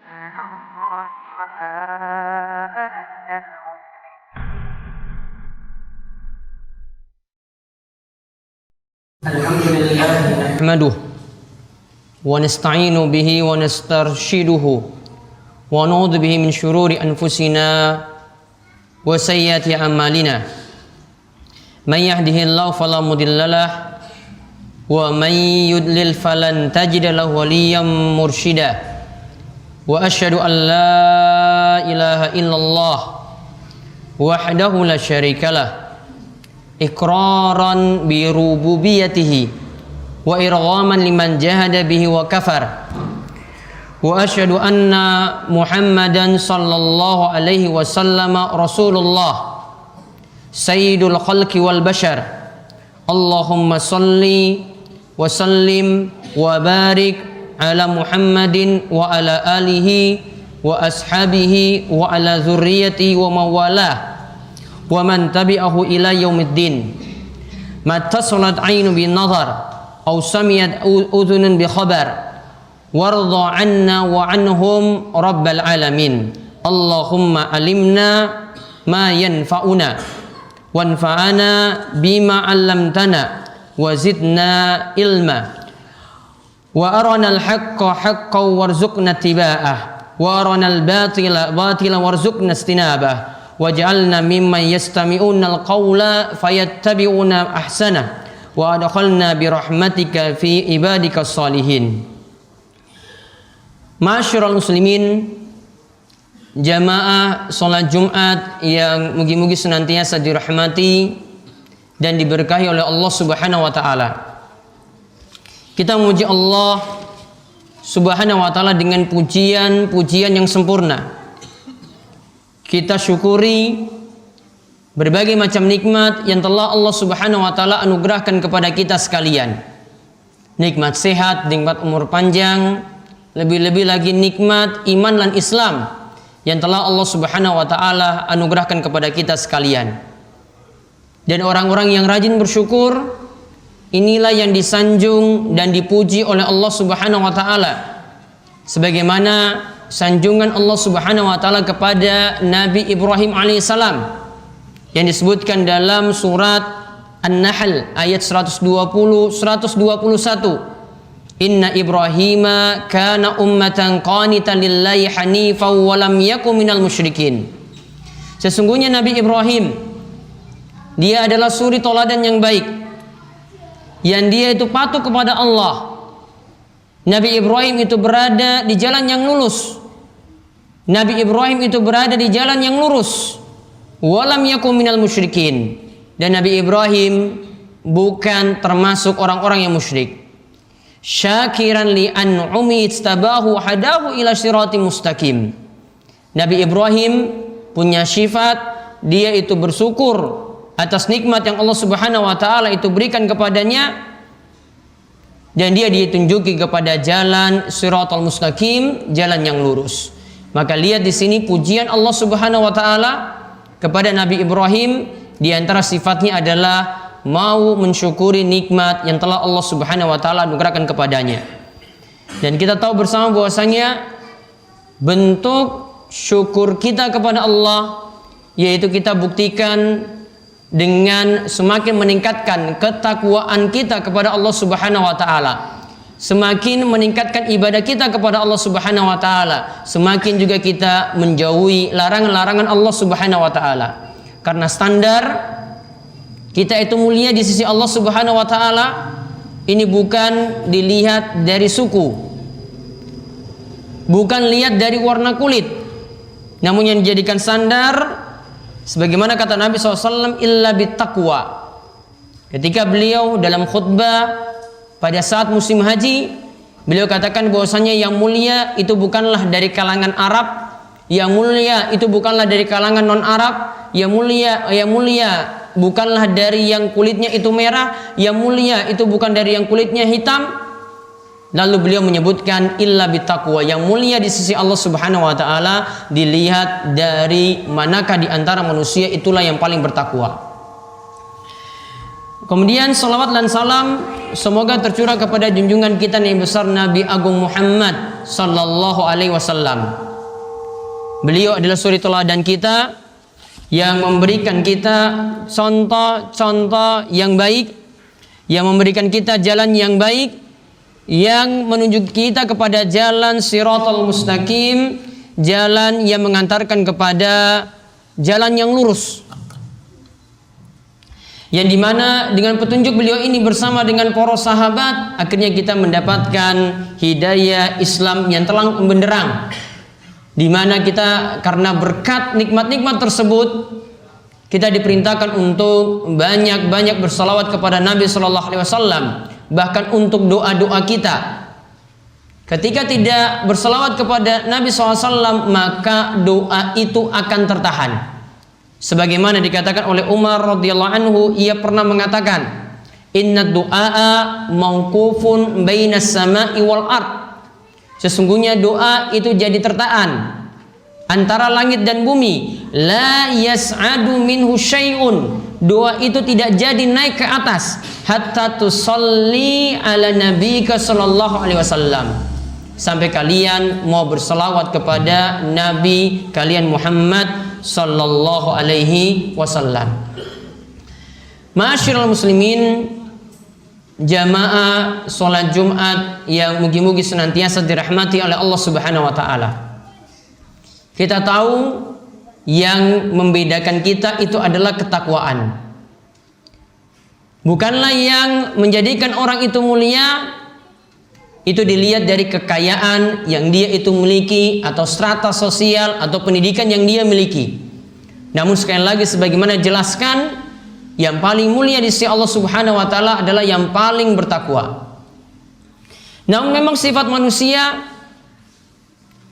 Alhamdulillah nahmaduh wa nasta'inu bihi wa nastarshiduhu wa na'udzu bihi min syururi anfusina wa sayyiati a'malina. May yahdihillahu fala mudhillalah wa may yudlil falan tajida lahu waliyyan mursyida. Wa asyhadu an la ilaha illallah wahdahu la syarikalah iqraran bi rububiyyatihi wa irghaman liman jahada bihi wa kafar. Wa asyhadu anna Muhammadan sallallahu alaihi wasallam rasulullah sayyidul khalqi wal bashar. Allahumma salli wa sallim wa barik ala Muhammadin wa ala alihi wa ashabihi wa ala dzurriyyati wa mawalah wa man tabi'ahu ila yaumiddin. Mattasalat 'ainu bin nazar aw samiyat udhunun bi khabar warda 'anna wa 'anhum rabbal alamin. Allahumma alimna ma yanfa'una wanfa'ana bima 'allamtana wa zidna ilma wa arana al-haqqa haqqan warzuqna ittiba'ah wa arana al-batila batilan warzuqna istinabah waj'alna mimman yastami'una al-qawla fayattabi'una ahsana wa adkhalna bi rahmatika fi ibadika salihin. Ma'asyiral muslimin, jamaah salat Jumat yang mugi-mugi senantiasa dirahmati dan diberkahi oleh Allah Subhanahu wa taala. Kita memuji Allah Subhanahu wa taala dengan pujian-pujian yang sempurna. Kita syukuri berbagai macam nikmat yang telah Allah Subhanahu wa taala anugerahkan kepada kita sekalian. Nikmat sehat, nikmat umur panjang, lebih-lebih lagi nikmat iman dan Islam yang telah Allah Subhanahu wa taala anugerahkan kepada kita sekalian. Dan orang-orang yang rajin bersyukur, inilah yang disanjung dan dipuji oleh Allah Subhanahu wa taala. Sebagaimana sanjungan Allah Subhanahu wa taala kepada Nabi Ibrahim alaihissalam yang disebutkan dalam surat An-Nahl ayat 120 121. Inna Ibrahima kana ummatan qanitan lillahi hanifan wa lam yakun minal musyrikin. Sesungguhnya Nabi Ibrahim, dia adalah suri toladan yang baik, yang dia itu patuh kepada Allah. Nabi Ibrahim itu berada di jalan yang lurus. Nabi Ibrahim itu berada di jalan yang lurus. Walam yakum minal musyrikin. Dan Nabi Ibrahim bukan termasuk orang-orang yang musyrik. Syakiran li an'umi istabahu hadahu ila siratim mustaqim. Nabi Ibrahim punya sifat, dia itu bersyukur atas nikmat yang Allah Subhanahu wa taala itu berikan kepadanya, dan dia ditunjuki kepada jalan siratal mustaqim, jalan yang lurus. Maka lihat di sini pujian Allah Subhanahu wa taala kepada Nabi Ibrahim, di antara sifatnya adalah mau mensyukuri nikmat yang telah Allah Subhanahu wa taala anugerahkan kepadanya. Dan kita tahu bersama bahwasanya bentuk syukur kita kepada Allah yaitu kita buktikan dengan semakin meningkatkan ketakwaan kita kepada Allah Subhanahu wa taala. Semakin meningkatkan ibadah kita kepada Allah Subhanahu wa taala, semakin juga kita menjauhi larangan-larangan Allah Subhanahu wa taala. Karena standar kita itu mulia di sisi Allah Subhanahu wa taala ini bukan dilihat dari suku, bukan lihat dari warna kulit, namun yang dijadikan standar sebagaimana kata Nabi SAW, illa bittaqwa. Ketika beliau dalam khutbah pada saat musim haji, beliau katakan bahwasanya yang mulia itu bukanlah dari kalangan Arab, yang mulia itu bukanlah dari kalangan non Arab, yang mulia bukanlah dari yang kulitnya itu merah, yang mulia itu bukan dari yang kulitnya hitam. Lalu beliau menyebutkan illa bittaqwa, yang mulia di sisi Allah Subhanahu wa taala dilihat dari manakah di antara manusia itulah yang paling bertakwa. Kemudian salawat dan salam semoga tercurah kepada junjungan kita Nabi besar Nabi Agung Muhammad sallallahu alaihi wasallam. Beliau adalah suri teladan kita yang memberikan kita contoh-contoh yang baik, yang memberikan kita jalan yang baik, yang menunjuk kita kepada jalan Shiratal Mustaqim, jalan yang mengantarkan kepada jalan yang lurus. Yang dimana dengan petunjuk beliau ini bersama dengan para sahabat, akhirnya kita mendapatkan hidayah Islam yang terang benderang, dimana kita karena berkat nikmat-nikmat tersebut kita diperintahkan untuk banyak-banyak bersalawat kepada Nabi Shallallahu Alaihi Wasallam. Bahkan untuk doa-doa kita, ketika tidak bersalawat kepada Nabi SAW, maka doa itu akan tertahan. Sebagaimana dikatakan oleh Umar radhiyallahu anhu, ia pernah mengatakan, Inna du'a mauqufun bainas sama'i wal ard. Sesungguhnya doa itu jadi tertahan antara langit dan bumi. La yas'adu minhu syai'un. Doa itu tidak jadi naik ke atas hatta tusalli ala nabika sallallahu alaihi wasallam, sampai kalian mau berselawat kepada Nabi kalian Muhammad sallallahu alaihi wasallam. Ma'asyiral muslimin, jamaah salat Jumat yang mugi-mugi senantiasa dirahmati oleh Allah Subhanahu wa taala. Kita tahu yang membedakan kita itu adalah ketakwaan. Bukanlah yang menjadikan orang itu mulia itu dilihat dari kekayaan yang dia itu miliki, atau strata sosial atau pendidikan yang dia miliki. Namun sekali lagi sebagaimana jelaskan, yang paling mulia di sisi Allah Subhanahu wa taala adalah yang paling bertakwa. Namun memang sifat manusia,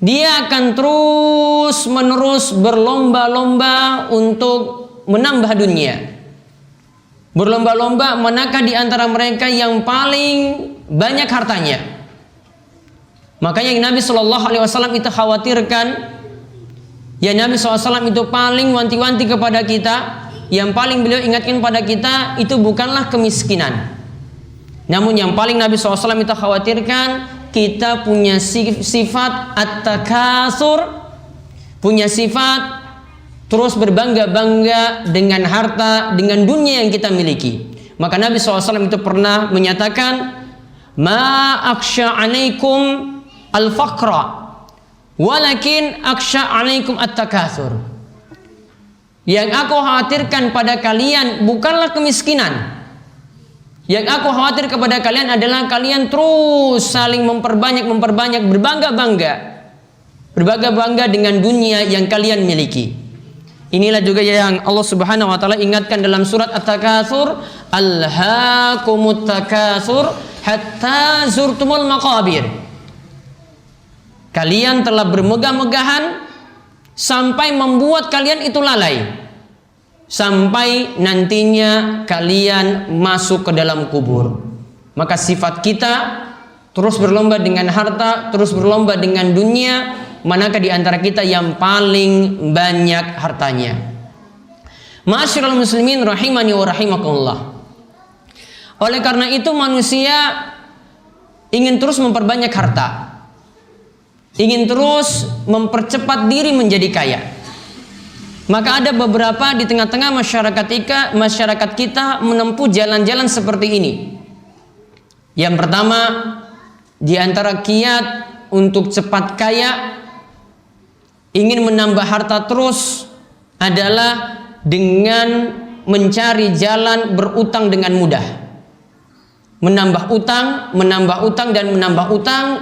dia akan terus menerus berlomba-lomba untuk menambah dunia. Berlomba-lomba manakah di antara mereka yang paling banyak hartanya. Makanya Nabi Shallallahu Alaihi Wasallam itu khawatirkan, ya Nabi SAW itu paling wanti-wanti kepada kita, yang paling beliau ingatkan pada kita itu bukanlah kemiskinan. Namun yang paling Nabi SAW itu khawatirkan, kita punya sifat at-takasur, punya sifat terus berbangga-bangga dengan harta, dengan dunia yang kita miliki. Maka Nabi SAW itu pernah menyatakan, ma aksha alaikum al-faqra walakin aksha alaikum at-takasur. Yang aku khawatirkan pada kalian bukanlah kemiskinan. Yang aku khawatir kepada kalian adalah kalian terus saling memperbanyak, berbangga-bangga dengan dunia yang kalian miliki. Inilah juga yang Allah Subhanahu wa taala ingatkan dalam surat At-Takatsur, alhaakumut takatsur hatta zurtumul maqabir. Kalian telah bermegah-megahan sampai membuat kalian itu lalai, sampai nantinya kalian masuk ke dalam kubur. Maka sifat kita terus berlomba dengan harta, terus berlomba dengan dunia, manakah di antara kita yang paling banyak hartanya. Ma'asyiral muslimin rahimani wa rahimakumullah. Oleh karena itu manusia ingin terus memperbanyak harta, ingin terus mempercepat diri menjadi kaya. Maka ada beberapa di tengah-tengah masyarakat kita menempuh jalan-jalan seperti ini. Yang pertama, di antara kiat untuk cepat kaya, ingin menambah harta terus, adalah dengan mencari jalan berutang dengan mudah. Menambah utang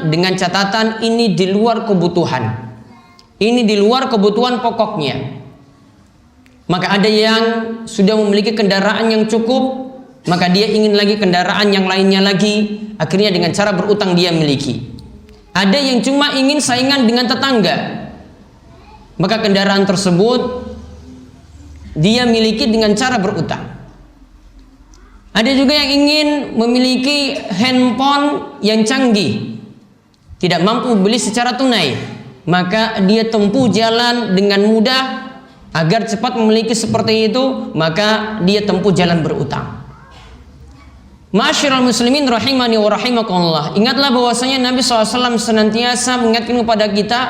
dengan catatan ini di luar kebutuhan. Ini di luar kebutuhan pokoknya. Maka ada yang sudah memiliki kendaraan yang cukup, maka dia ingin lagi kendaraan yang lainnya lagi, akhirnya dengan cara berutang dia miliki. Ada yang cuma ingin saingan dengan tetangga, maka kendaraan tersebut dia miliki dengan cara berutang. Ada juga yang ingin memiliki handphone yang canggih, tidak mampu beli secara tunai, maka dia tempuh jalan dengan mudah. Agar cepat memiliki seperti itu, maka dia tempuh jalan berutang. Ma'asyiral muslimin rahimani wa rahimakumullah. Ingatlah bahwasanya Nabi SAW senantiasa mengingatkan kepada kita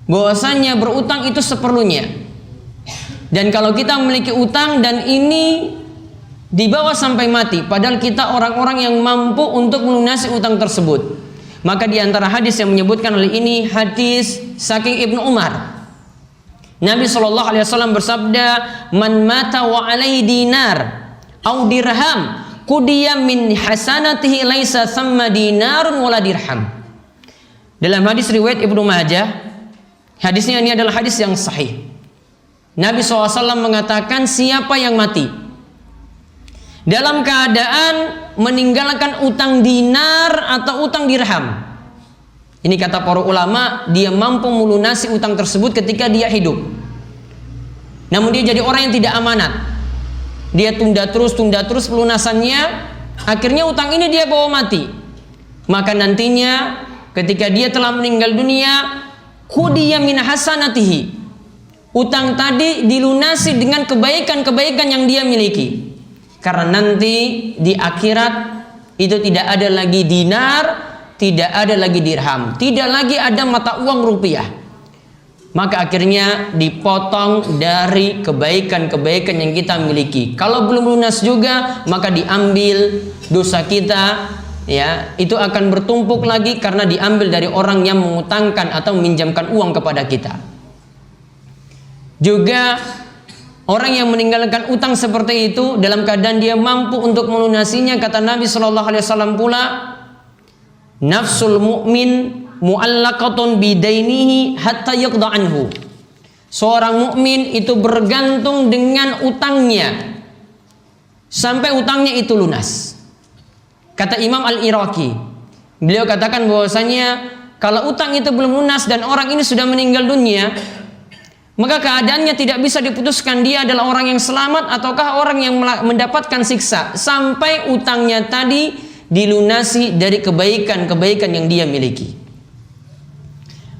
bahwasanya berutang itu seperlunya. Dan kalau kita memiliki utang dan ini dibawa sampai mati, padahal kita orang-orang yang mampu untuk melunasi utang tersebut, maka di antara hadis yang menyebutkan oleh ini hadis saking Ibnu Umar. Nabi SAW bersabda, "Man mata wa alaihi dinar au dirham qudiya min hasanatihi laisa thamma dinarun wala dirham." Dalam hadis riwayat Ibnu Majah, hadisnya ini adalah hadis yang sahih. Nabi SAW mengatakan, siapa yang mati dalam keadaan meninggalkan utang dinar atau utang dirham, ini kata para ulama, dia mampu melunasi utang tersebut ketika dia hidup, namun dia jadi orang yang tidak amanat, dia tunda terus pelunasannya, akhirnya utang ini dia bawa mati, maka nantinya ketika dia telah meninggal dunia, qudiya min hasanatihi, utang tadi dilunasi dengan kebaikan-kebaikan yang dia miliki. Karena nanti di akhirat itu tidak ada lagi dinar, tidak ada lagi dirham, tidak lagi ada mata uang rupiah. Maka akhirnya dipotong dari kebaikan-kebaikan yang kita miliki. Kalau belum lunas juga, maka diambil dosa kita, ya, itu akan bertumpuk lagi karena diambil dari orang yang mengutangkan atau meminjamkan uang kepada kita. Juga orang yang meninggalkan utang seperti itu dalam keadaan dia mampu untuk melunasinya, kata Nabi SAW pula, nafsul mu'min mu'allaqatun bidainihi hatta yaqda anhu. Seorang mukmin itu bergantung dengan utangnya sampai utangnya itu lunas. Kata Imam Al-Iraqi, beliau katakan bahwasanya kalau utang itu belum lunas dan orang ini sudah meninggal dunia, maka keadaannya tidak bisa diputuskan dia adalah orang yang selamat ataukah orang yang mendapatkan siksa sampai utangnya tadi dilunasi dari kebaikan-kebaikan yang dia miliki.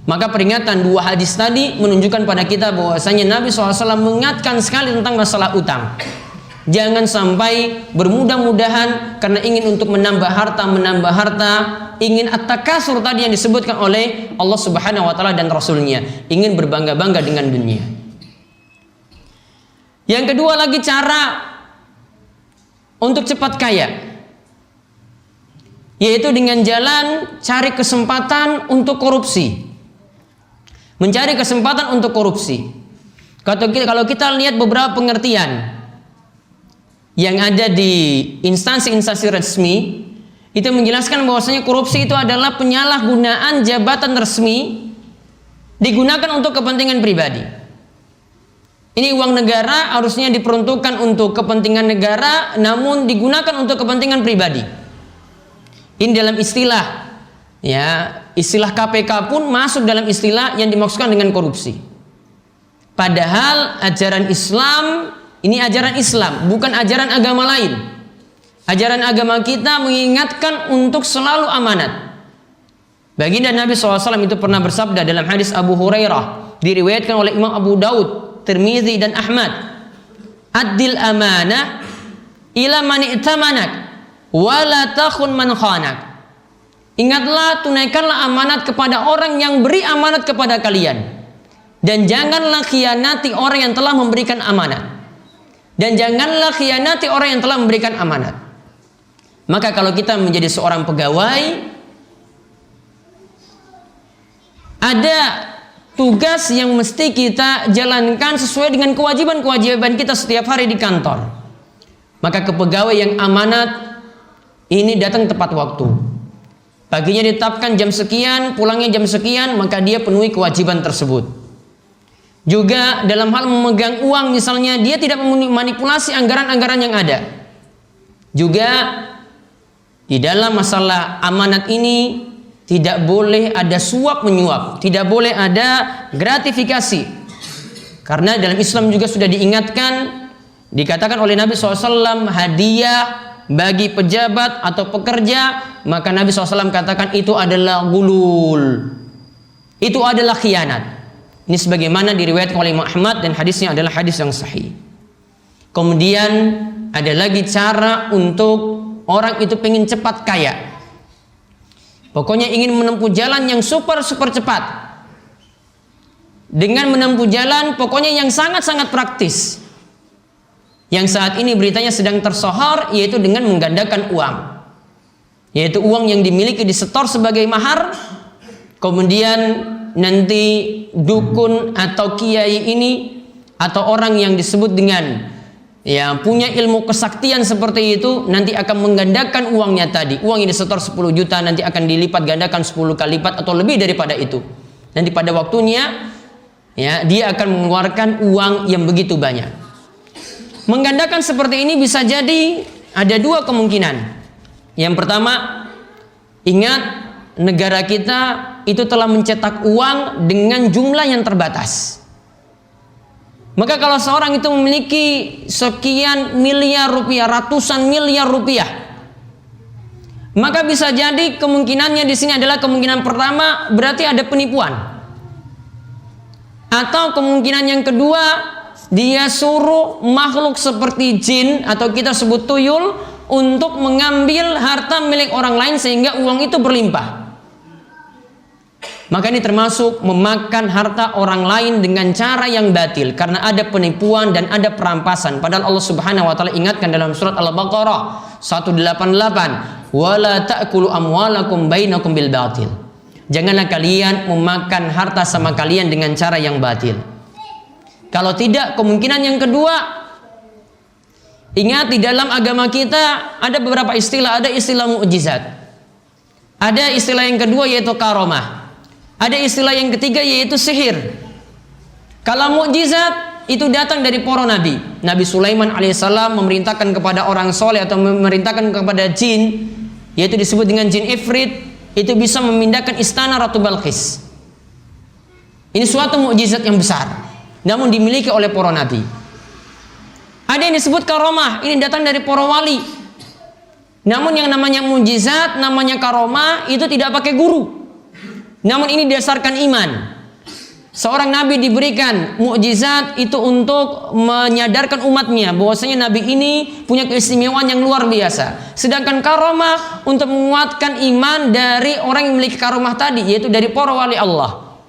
Maka peringatan dua hadis tadi menunjukkan pada kita bahwasanya Nabi SAW mengingatkan sekali tentang masalah utang. Jangan sampai bermudah-mudahan karena ingin untuk menambah harta, ingin at-takasur tadi yang disebutkan oleh Allah Subhanahu wa taala dan Rasulnya, ingin berbangga-bangga dengan dunia. Yang kedua lagi cara untuk cepat kaya, yaitu dengan jalan cari kesempatan untuk korupsi. Mencari kesempatan untuk korupsi. Kalau kita lihat beberapa pengertian yang ada di instansi-instansi resmi, itu menjelaskan bahwasanya korupsi itu adalah penyalahgunaan jabatan resmi digunakan untuk kepentingan pribadi. Ini uang negara harusnya diperuntukkan untuk kepentingan negara, namun digunakan untuk kepentingan pribadi. Ini dalam istilah, ya, istilah KPK pun masuk dalam istilah yang dimaksudkan dengan korupsi. Padahal ajaran Islam ini ajaran Islam, bukan ajaran agama lain. Ajaran agama kita mengingatkan untuk selalu amanat. Baginda Nabi SAW itu pernah bersabda dalam hadis Abu Hurairah, diriwayatkan oleh Imam Abu Daud, Tirmizi dan Ahmad, "Addil amanah ila man i'tamanak wa la takhun man khanak." Ingatlah, tunaikanlah amanat kepada orang yang beri amanat kepada kalian, dan janganlah khianati orang yang telah memberikan amanat. Dan janganlah khianati orang yang telah memberikan amanat. Maka kalau kita menjadi seorang pegawai, ada tugas yang mesti kita jalankan sesuai dengan kewajiban-kewajiban kita setiap hari di kantor. Maka kepegawai yang amanat ini datang tepat waktu. Paginya ditetapkan jam sekian, pulangnya jam sekian, maka dia penuhi kewajiban tersebut. Juga dalam hal memegang uang misalnya, dia tidak memanipulasi anggaran-anggaran yang ada. Juga di dalam masalah amanat ini tidak boleh ada suap menyuap, tidak boleh ada gratifikasi. Karena dalam Islam juga sudah diingatkan, dikatakan oleh Nabi SAW, hadiah bagi pejabat atau pekerja, maka Nabi SAW katakan itu adalah gulul, itu adalah khianat. Ini sebagaimana diriwayatkan oleh Imam Ahmad dan hadisnya adalah hadis yang sahih. Kemudian ada lagi cara untuk orang itu pengen cepat kaya. Pokoknya ingin menempuh jalan yang super cepat. Dengan menempuh jalan pokoknya yang sangat praktis. Yang saat ini beritanya sedang tersohor, yaitu dengan menggandakan uang. Yaitu uang yang dimiliki disetor sebagai mahar, kemudian nanti dukun atau kiai ini atau orang yang disebut dengan punya ilmu kesaktian seperti itu nanti akan menggandakan uangnya tadi. Uang yang disetor 10 juta nanti akan dilipat gandakan 10 kali lipat atau lebih daripada itu. Nanti pada waktunya dia akan mengeluarkan uang yang begitu banyak. Menggandakan seperti ini bisa jadi ada dua kemungkinan. Yang pertama, ingat negara kita itu telah mencetak uang dengan jumlah yang terbatas. Maka kalau seorang itu memiliki sekian miliar rupiah, ratusan miliar rupiah, maka bisa jadi kemungkinannya di sini adalah kemungkinan pertama berarti ada penipuan. Atau kemungkinan yang kedua, dia suruh makhluk seperti jin atau kita sebut tuyul untuk mengambil harta milik orang lain sehingga uang itu berlimpah. Maka ini termasuk memakan harta orang lain dengan cara yang batil karena ada penipuan dan ada perampasan. Padahal Allah Subhanahu wa taala ingatkan dalam surat Al-Baqarah 188, "Wala ta'kulu amwalakum bainakum bil batil." Janganlah kalian memakan harta sama kalian dengan cara yang batil. Kalau tidak, kemungkinan yang kedua, ingat di dalam agama kita ada beberapa istilah, ada istilah mukjizat. Ada istilah yang kedua yaitu karomah. Ada istilah yang ketiga yaitu sihir. Kalau mukjizat itu datang dari para nabi. Nabi Sulaiman alaihissalam memerintahkan kepada orang soleh atau memerintahkan kepada jin, yaitu disebut dengan jin ifrit, itu bisa memindahkan istana Ratu Balqis. Ini suatu mukjizat yang besar, namun dimiliki oleh para nabi. Ada yang disebut karomah, ini datang dari para wali. Namun yang namanya mukjizat, namanya karomah itu tidak pakai guru. Namun ini didasarkan iman. Seorang nabi diberikan mukjizat itu untuk menyadarkan umatnya bahwasanya nabi ini punya keistimewaan yang luar biasa. Sedangkan karomah untuk menguatkan iman dari orang yang memiliki karomah tadi, yaitu dari para wali Allah.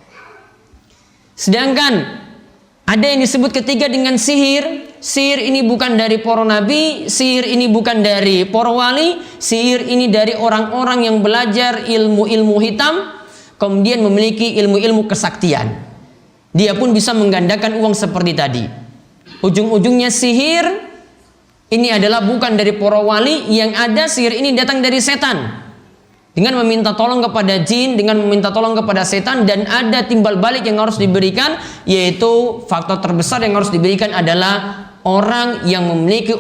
Sedangkan ada yang disebut ketiga dengan sihir. Sihir ini bukan dari para nabi, sihir ini bukan dari para wali, sihir ini dari orang-orang yang belajar ilmu-ilmu hitam, kemudian memiliki ilmu-ilmu kesaktian. Dia pun bisa menggandakan uang seperti tadi. Ujung-ujungnya sihir ini adalah bukan dari para wali, yang ada sihir ini datang dari setan. Dengan meminta tolong kepada jin, dengan meminta tolong kepada setan, dan ada timbal balik yang harus diberikan, yaitu faktor terbesar yang harus diberikan adalah orang yang memiliki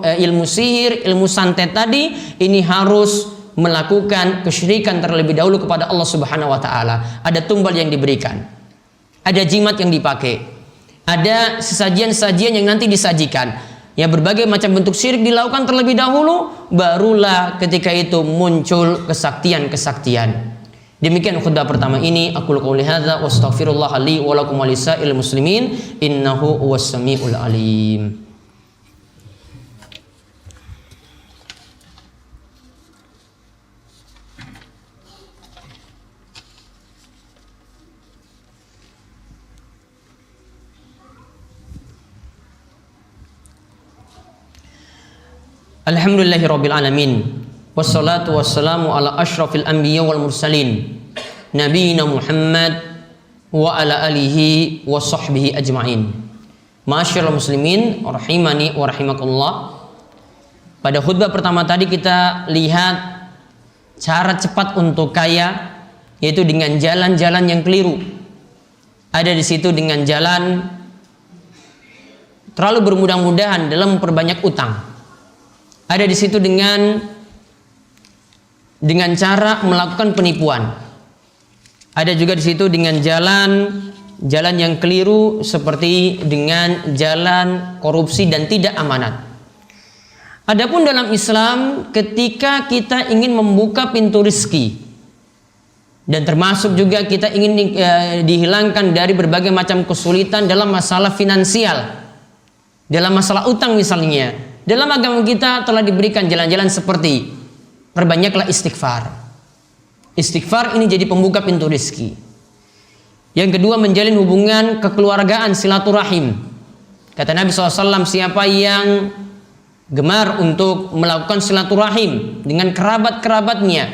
ilmu sihir, ilmu santet tadi, ini harus melakukan kesyirikan terlebih dahulu kepada Allah Subhanahu wa taala. Ada tumbal yang diberikan, ada jimat yang dipakai, ada sesajian-sajian yang nanti disajikan. Ya, berbagai macam bentuk syirik dilakukan terlebih dahulu, barulah ketika itu muncul kesaktian-kesaktian. Demikian khutbah pertama ini. Aku qouli hadza wa astaghfirullah li wa lakum wa lisa'il muslimin innahu huwas samiul alim. Alhamdulillahirabbil alamin. Wassalatu wassalamu ala asyrafil anbiya wal mursalin nabiyina Muhammad wa ala alihi wa sahbihi ajma'in. Ma'asyiral muslimin rahimani wa rahimakumullah. Pada khutbah pertama tadi kita lihat cara cepat untuk kaya, yaitu dengan jalan-jalan yang keliru. Ada di situ dengan jalan terlalu bermudah-mudahan dalam memperbanyak utang. Ada di situ dengan cara melakukan penipuan. Ada juga di situ dengan jalan yang keliru seperti dengan jalan korupsi dan tidak amanat. Adapun dalam Islam, ketika kita ingin membuka pintu rezeki dan termasuk juga kita ingin dihilangkan dari berbagai macam kesulitan dalam masalah finansial, dalam masalah utang misalnya, Dalam agama kita telah diberikan jalan-jalan seperti perbanyaklah istighfar. Istighfar ini jadi pembuka pintu rezeki. Yang kedua, menjalin hubungan kekeluargaan, silaturahim. Kata Nabi SAW, siapa yang gemar untuk melakukan silaturahim dengan kerabat-kerabatnya,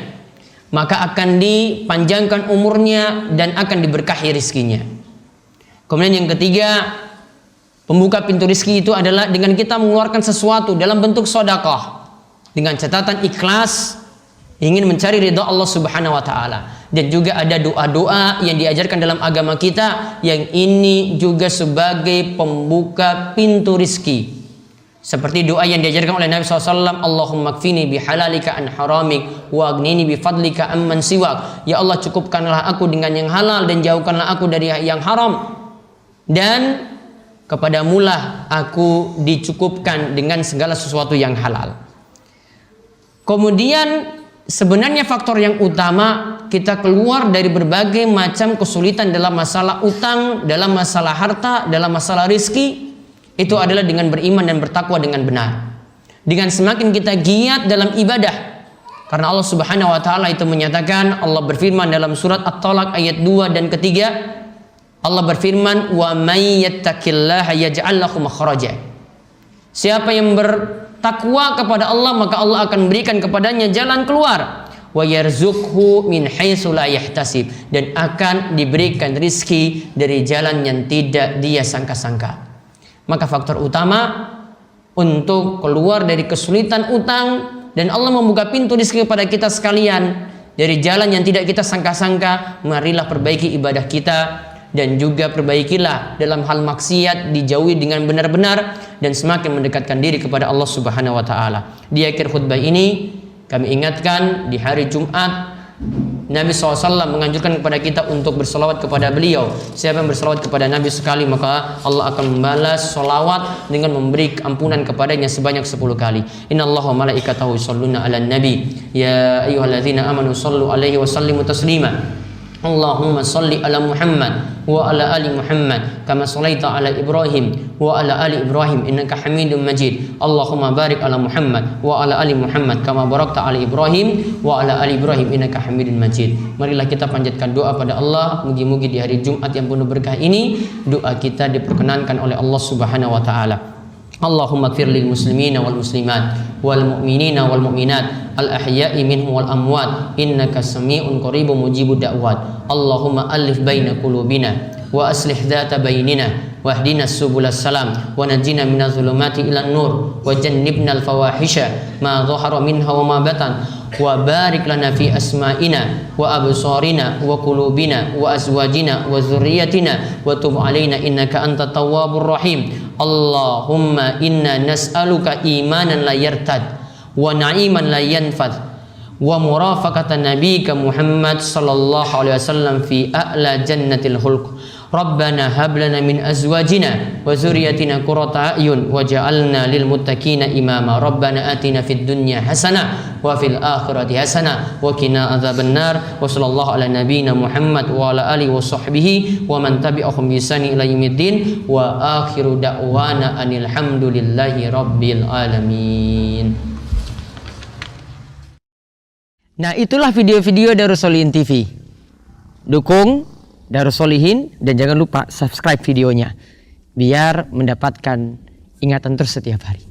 maka akan dipanjangkan umurnya dan akan diberkahi rizkinya. Kemudian yang ketiga, pembuka pintu rizki itu adalah dengan kita mengeluarkan sesuatu dalam bentuk sedekah dengan catatan ikhlas, ingin mencari ridha Allah Subhanahu wa taala. Dan juga ada doa-doa yang diajarkan dalam agama kita yang ini juga sebagai pembuka pintu rizki. Seperti doa yang diajarkan oleh Nabi SAW, Allahumma kfini bihalalika an haramik wa agnini bifadlika amman siwak. Ya Allah, cukupkanlah aku dengan yang halal dan jauhkanlah aku dari yang haram. Dan kepadamulah aku dicukupkan dengan segala sesuatu yang halal. Kemudian sebenarnya faktor yang utama kita keluar dari berbagai macam kesulitan dalam masalah utang, dalam masalah harta, dalam masalah rizki, itu adalah dengan beriman dan bertakwa dengan benar. Dengan semakin kita giat dalam ibadah. Karena Allah Subhanahu wa taala itu menyatakan, Allah berfirman dalam surat At-Talaq ayat 2 dan ketiga, Allah berfirman, "Wa may yattaqillaha yaj'al lahu makhraja." Siapa yang bertakwa kepada Allah, maka Allah akan berikan kepadanya jalan keluar. Wa yarzuqhu min haitsu la yahtasib, dan akan diberikan rizki dari jalan yang tidak dia sangka-sangka. Maka faktor utama untuk keluar dari kesulitan utang dan Allah membuka pintu rizki kepada kita sekalian dari jalan yang tidak kita sangka-sangka, marilah perbaiki ibadah kita. Dan juga perbaikilah dalam hal maksiat, dijauhi dengan benar-benar dan semakin mendekatkan diri kepada Allah Subhanahu wa taala. Di akhir khutbah ini kami ingatkan, di hari Jumat Nabi SAW menganjurkan kepada kita untuk bersolawat kepada beliau. Siapa yang bersolawat kepada Nabi sekali, maka Allah akan membalas solawat dengan memberi ampunan kepadanya sebanyak 10 kali. Innallaha wa malaikatahu yusholluna 'alan nabi ya ayyuhalladzina amanu shollu 'alaihi wa sallimu taslima. Allahumma salli ala Muhammad wa ala ali Muhammad kama shallaita ala Ibrahim wa ala ali Ibrahim innaka Hamidum Majid. Allahumma barik ala Muhammad wa ala ali Muhammad kama barakta ala Ibrahim wa ala ali Ibrahim innaka Hamidum Majid. Marilah kita panjatkan doa pada Allah, mugi-mugi di hari Jumat yang penuh berkah ini doa kita diperkenankan oleh Allah Subhanahu wa taala. Allahumma ighfir lil muslimina wal muslimat wal mu'minina wal mu'minat al ahya'i minhum wal amwat innaka sami'un qaribun mujibud da'wat. Allahumma alif baina qulubina wa aslih dhata bainina wahdina subulas salam wa najina minadh dhulumati ilan nur wa jannibna al fawahisha ma dhahara minha wa ma batan wa barik lana fi asma'ina wa absarina wa qulubina wa azwajina wa dzurriyyatina wa tub alaina innaka antat tawwabur rahim. Allahumma inna nas'aluka imanan la yartad wa na'iman la yanfad wa murafaqatan nabiyyika Muhammad sallallahu alaihi wasallam fi a'la jannatil khulq. Rabbana hab lana min azwajina wa dzurriyyatina qurrata a'yun waj'alna lil muttaqina imama. Rabbana atina fid dunya hasanah wa fil akhirati hasanah wa qina adzabannar. Wa sallallahu ala nabiyyina Muhammad wa ala alihi wa sahbihi wa man tabi'ahum bi ihsani ila yaumiddin wa akhiru da'wana anil hamdulillahi rabbil alamin. Nah, itulah video-video Darus Sholihin TV. Dukung Darus Sholihin dan jangan lupa subscribe videonya biar mendapatkan ingatan terus setiap hari.